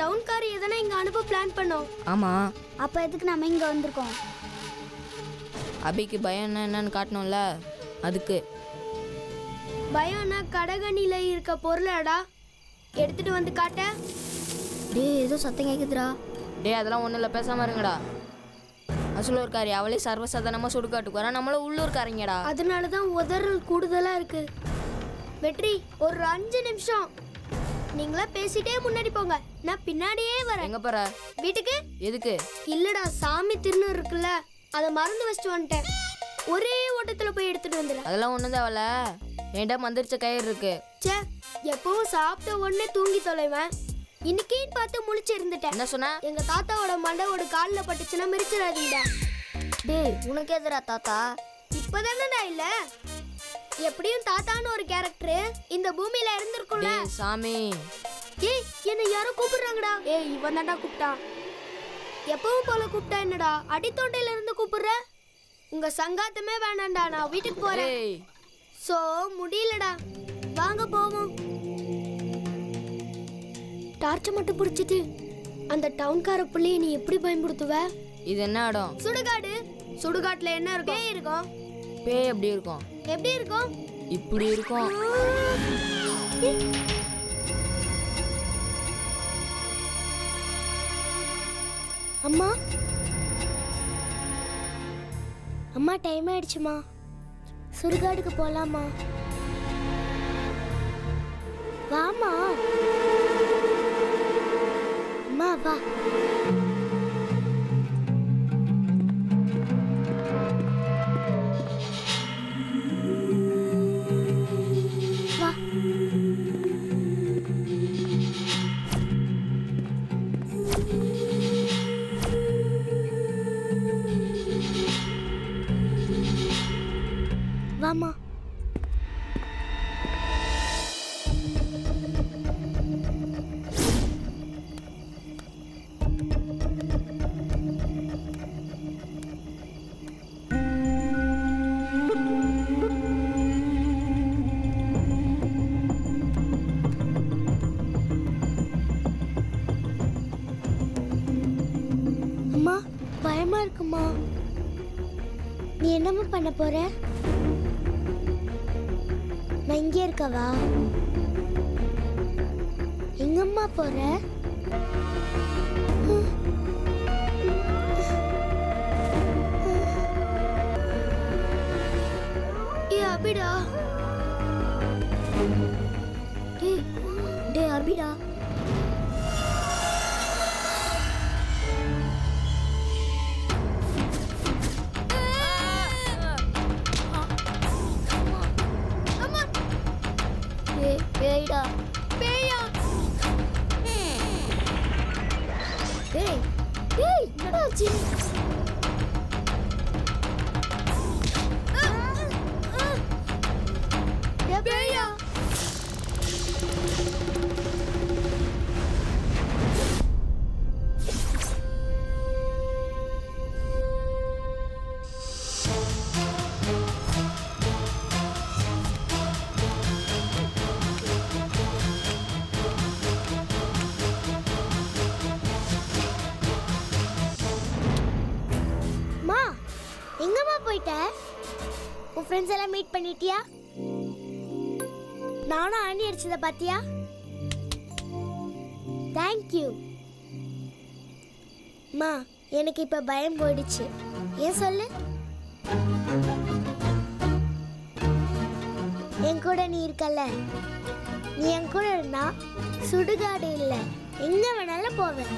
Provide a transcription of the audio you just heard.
டவுன்கார் எதனா இங்க அனுப்ப பிளான் பண்ணோம். ஆமா. அப்ப எதுக்கு நம்ம இங்க வந்திருக்கோம்? அபிக்கு பயம் என்னன்னு காட்டணும்ல, அதுக்கு. பயம்னா கடகணில இருக்க பொருளாடா, எடுத்துட்டு வந்து காட்ட. டேய் ஏதோ சத்தம் கேக்குதுடா. டேய் அதெல்லாம் ஒன்றும் இல்லை, பேசாம இருங்கடா. அசலூர்காரி அவளே சர்வசாதாரணமாக சுடுகாட்டுக்கு வரா, நம்மளும் உள்ளூர்காரங்கடா. அதனால தான் உதறல் கூடுதலா இருக்கு. வெற்றி, ஒரு 5 நிமிஷம் நீங்களா பேசிட்டே முன்னாடி போங்க, நான் பின்னாடியே வரேன். எங்க போற? வீட்டுக்கு. எதுக்கு? இல்லடா, சாமி திருநூறு இருக்குல்ல, அதை மறந்து வச்சுட்டு வந்துட்டேன். ஒரே ஓட்டத்துல போய் எடுத்துட்டு வந்துடுறேன். அதெல்லாம் ஒன்றும் தேவல, என்கிட்ட மந்திரிச்ச கயிறு இருக்கு. சே, எப்பவும் சாப்பிட்ட உடனே தூங்கி தொலைவேன், இன்னைக்கு பார்த்து முழிச்சு இருந்துட்டேன். என்ன சொன்ன? எங்க தாத்தாவோட மண்டையோட காலில் பட்டுச்சுன்னா மிரிச்சிடாதீங்கடா. டேய் உனக்கு எதுடா தாத்தா? இப்பதானடா இல்ல, எப்படியும் தாத்தான்னு ஒரு கேரக்டர் இந்த பூமியில இருந்திருக்கும்ல. டேய் சாமி. ஏய் என்ன யாரோ கூப்பிடுறாங்கடா. ஏய் இவன் தான்டா கூப்பிட்டா. எப்பவும் போல கூப்பிட்டா என்னடா, அடித்தோண்டையில இருந்து கூப்பிடுற? உங்க சங்காத்தமே வேணாண்டா, நான் வீட்டுக்கு போறேன். சோ முடியலடா, வாங்க போவோம். டார்ச்ச மட்டும் பிடிச்சிட்டு அந்த டவுன்கார புள்ளைய நீ எப்படி பயன்படுத்துவ? இது என்ன இடம்? சுடுகாடு. சுடுகாட்டுல என்ன இருக்கும்? பேய் இருக்கும். பேய் எப்படி இருக்கும்? எப்படி இருக்கும்? இப்படி இருக்கும். அம்மா அம்மா, டைம் ஆயிடுச்சுமா, சுடுகாடுக்கு போலாமா? வாமா அம்மா, வா. வா. வாமா. அம்மா பயமா இருக்குமா? நீ என்னம்மா பண்ண போற? நான் இங்கே இருக்கவா? எங்கம்மா போற? ஏ அபிடா. டேய் அபிடா. பேய்டா. பேயா? டேய் டேய் என்னடா ஆச்சு? பேயா? எங்கம்மா போயிட்ட? உன் ஃப்ரெண்ட்ஸ் எல்லாம் மீட் பண்ணிட்டியா? நானும் ஆணி அடிச்சத பாத்தியா? தேங்க்யூ. மா, எனக்கு இப்ப பயம் போயிடுச்சு. ஏன் சொல்லு? என் கூட நீ இருக்கல, நீ என் கூட இருந்தா சுடுகாடு இல்ல எங்க வேணாலும் போவேன்.